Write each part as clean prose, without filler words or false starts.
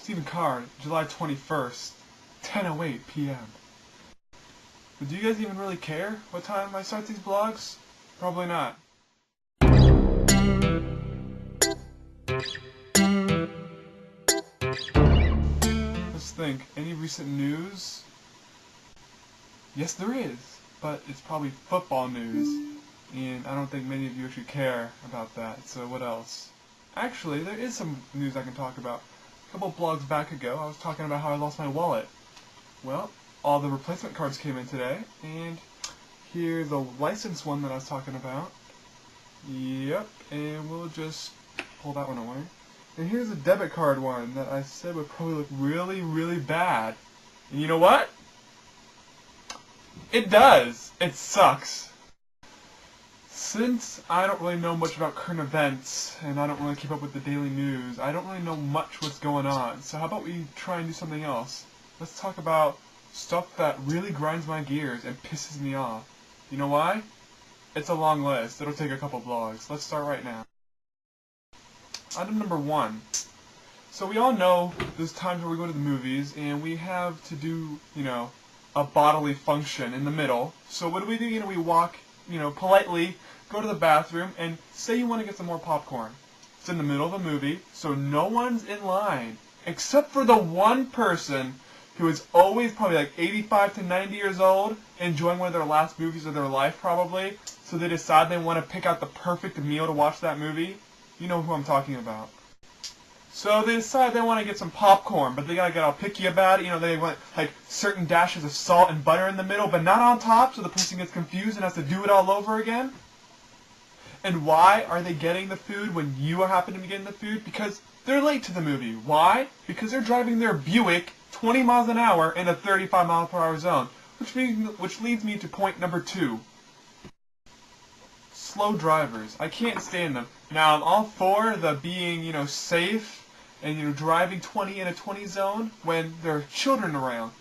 Stephen Card, July 21st, 10:08 p.m. But do you guys even really care what time I start these vlogs? Probably not. Let's think. Any recent news? Yes, there is. But it's probably football news. And I don't think many of you actually care about that. So what else? Actually, there is some news I can talk about. A couple vlogs back ago, I was talking about how I lost my wallet. Well, all the replacement cards came in today, and here's the license one that I was talking about. Yep, and we'll just pull that one away. And here's a debit card one that I said would probably look really, really bad. And you know what? It does. It sucks. Since I don't really know much about current events, and I don't really keep up with the daily news, I don't really know much what's going on. So how about we try and do something else? Let's talk about stuff that really grinds my gears and pisses me off. You know why? It's a long list. It'll take a couple vlogs. Let's start right now. Item number 1. So we all know there's times where we go to the movies and we have to do, a bodily function in the middle. So what do? We walk, politely go to the bathroom and say you want to get some more popcorn. It's in the middle of a movie, so no one's in line except for the one person who is always probably like 85 to 90 years old, enjoying one of their last movies of their life probably, so they decide they want to pick out the perfect meal to watch that movie. You know who I'm talking about. So they decide they want to get some popcorn, but they gotta get all picky about it. They want like certain dashes of salt and butter in the middle, but not on top, so the person gets confused and has to do it all over again. And why are they getting the food when you happen to be getting the food? Because they're late to the movie. Why? Because they're driving their Buick 20 miles an hour in a 35 mile per hour zone. Which leads me to point number 2. Slow drivers. I can't stand them. Now, I'm all for the being, safe and, driving 20 in a 20 zone when there are children around.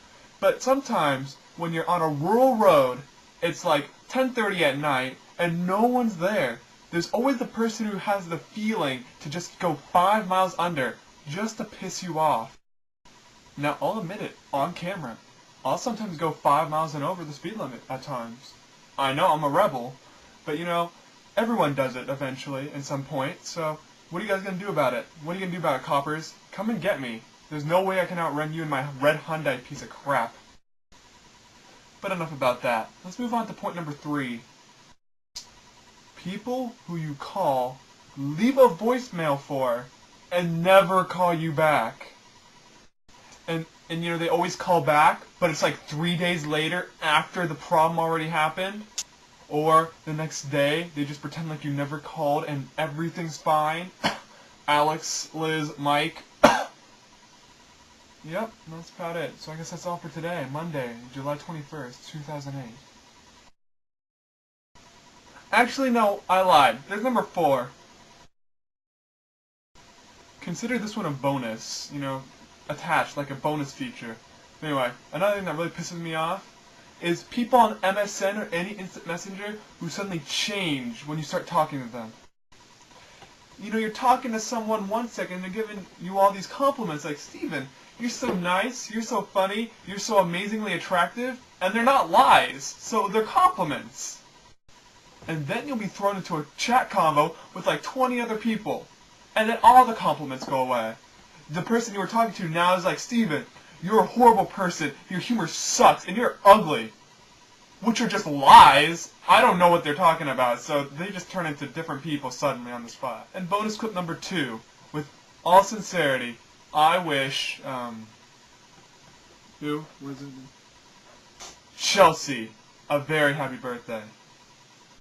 But sometimes, when you're on a rural road, it's like 10:30 at night and no one's there. There's always the person who has the feeling to just go 5 miles under just to piss you off. Now, I'll admit it, on camera. I'll sometimes go 5 miles and over the speed limit at times. I know I'm a rebel, but everyone does it eventually at some point, so what are you guys going to do about it? What are you going to do about it, coppers? Come and get me. There's no way I can outrun you in my red Hyundai piece of crap. But enough about that. Let's move on to point number 3. People who you call, leave a voicemail for, and never call you back. And they always call back, but it's like 3 days later after the problem already happened. Or the next day, they just pretend like you never called and everything's fine. Alex, Liz, Mike. Yep, that's about it. So I guess that's all for today, Monday, July 21st, 2008. Actually, no, I lied. There's number 4. Consider this one a bonus, attached, like a bonus feature. Anyway, another thing that really pisses me off is people on MSN or any instant messenger who suddenly change when you start talking to them. You're talking to someone one second and they're giving you all these compliments like, Steven, you're so nice, you're so funny, you're so amazingly attractive, and they're not lies, so they're compliments. And then you'll be thrown into a chat convo with like 20 other people, and then all the compliments go away. The person you were talking to now is like, Steven, you're a horrible person, your humor sucks, and you're ugly. Which are just lies. I don't know what they're talking about, so they just turn into different people suddenly on the spot. And bonus clip number 2. With all sincerity, I wish, who was it? Chelsea, a very happy birthday.